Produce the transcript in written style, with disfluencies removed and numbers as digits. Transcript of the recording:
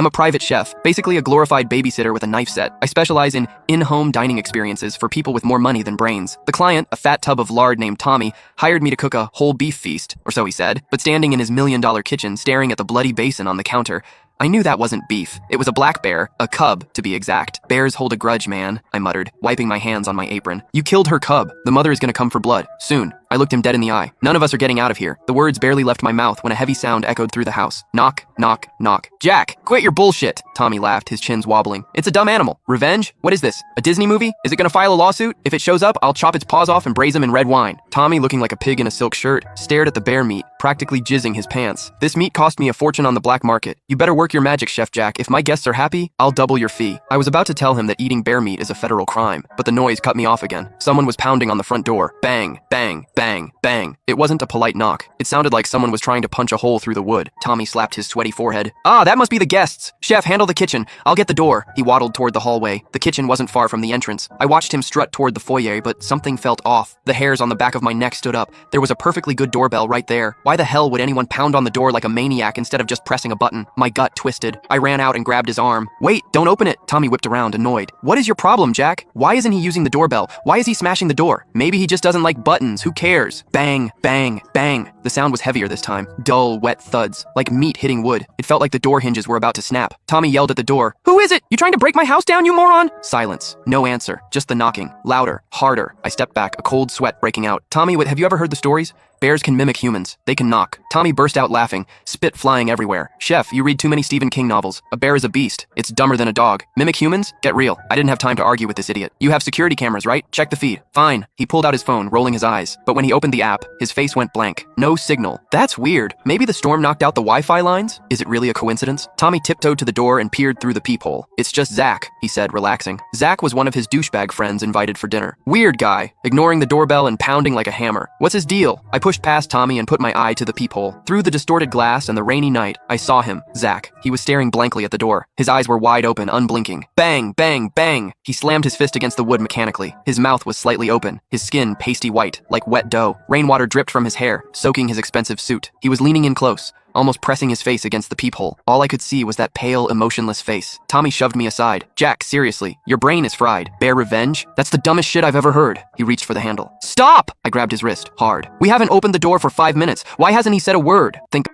I'm a private chef, basically a glorified babysitter with a knife set. I specialize in in-home dining experiences for people with more money than brains. The client, a fat tub of lard named Tommy, hired me to cook a whole beef feast, or so he said. But standing in his $1,000,000 kitchen, staring at the bloody basin on the counter, I knew that wasn't beef. It was a black bear, a cub, to be exact. Bears hold a grudge, man, I muttered, wiping my hands on my apron. You killed her cub. The mother is gonna come for blood. Soon. I looked him dead in the eye. None of us are getting out of here. The words barely left my mouth when a heavy sound echoed through the house. Knock, knock, knock. Jack, quit your bullshit. Tommy laughed, his chins wobbling. It's a dumb animal. Revenge? What is this? A Disney movie? Is it gonna file a lawsuit? If it shows up, I'll chop its paws off and braise him in red wine. Tommy, looking like a pig in a silk shirt, stared at the bear meat, practically jizzing his pants. This meat cost me a fortune on the black market. You better work your magic, Chef Jack. If my guests are happy, I'll double your fee. I was about to tell him that eating bear meat is a federal crime, but the noise cut me off again. Someone was pounding on the front door. Bang, bang, bang, bang. It wasn't a polite knock. It sounded like someone was trying to punch a hole through the wood. Tommy slapped his sweaty forehead. Ah, that must be the guests. Chef, handle the kitchen. I'll get the door. He waddled toward the hallway. The kitchen wasn't far from the entrance. I watched him strut toward the foyer, but something felt off. The hairs on the back of my neck stood up. There was a perfectly good doorbell right there. Why the hell would anyone pound on the door like a maniac instead of just pressing a button? My gut twisted. I ran out and grabbed his arm. Wait, don't open it. Tommy whipped around, annoyed. What is your problem, Jack? Why isn't he using the doorbell? Why is he smashing the door? Maybe he just doesn't like buttons. Who cares? Bang, bang, bang. The sound was heavier this time. Dull, wet thuds, like meat hitting wood. It felt like the door hinges were about to snap. Tommy yelled at the door. Who is it? You trying to break my house down, you moron? Silence. No answer. Just the knocking. Louder. Harder. I stepped back, a cold sweat breaking out. Tommy, have you ever heard the stories? Bears can mimic humans. They can knock. Tommy burst out laughing, spit flying everywhere. Chef, you read too many Stephen King novels. A bear is a beast. It's dumber than a dog. Mimic humans? Get real. I didn't have time to argue with this idiot. You have security cameras, right? Check the feed. Fine. He pulled out his phone, rolling his eyes. But when he opened the app, his face went blank. No signal. That's weird. Maybe the storm knocked out the Wi-Fi lines? Is it really a coincidence? Tommy tiptoed to the door and peered through the peephole. It's just Zach, he said, relaxing. Zach was one of his douchebag friends invited for dinner. Weird guy, ignoring the doorbell and pounding like a hammer. What's his deal? I pushed past Tommy and put my eye to the peephole. Through the distorted glass and the rainy night, I saw him, Zach. He was staring blankly at the door. His eyes were wide open, unblinking. Bang, bang, bang! He slammed his fist against the wood mechanically. His mouth was slightly open, his skin pasty white, like wet dough. Rainwater dripped from his hair, soaking his expensive suit. He was leaning in close, almost pressing his face against the peephole. All I could see was that pale, emotionless face. Tommy shoved me aside. Jack, seriously, your brain is fried. Bear revenge? That's the dumbest shit I've ever heard. He reached for the handle. Stop! I grabbed his wrist, hard. We haven't opened the door for 5 minutes. Why hasn't he said a word? Think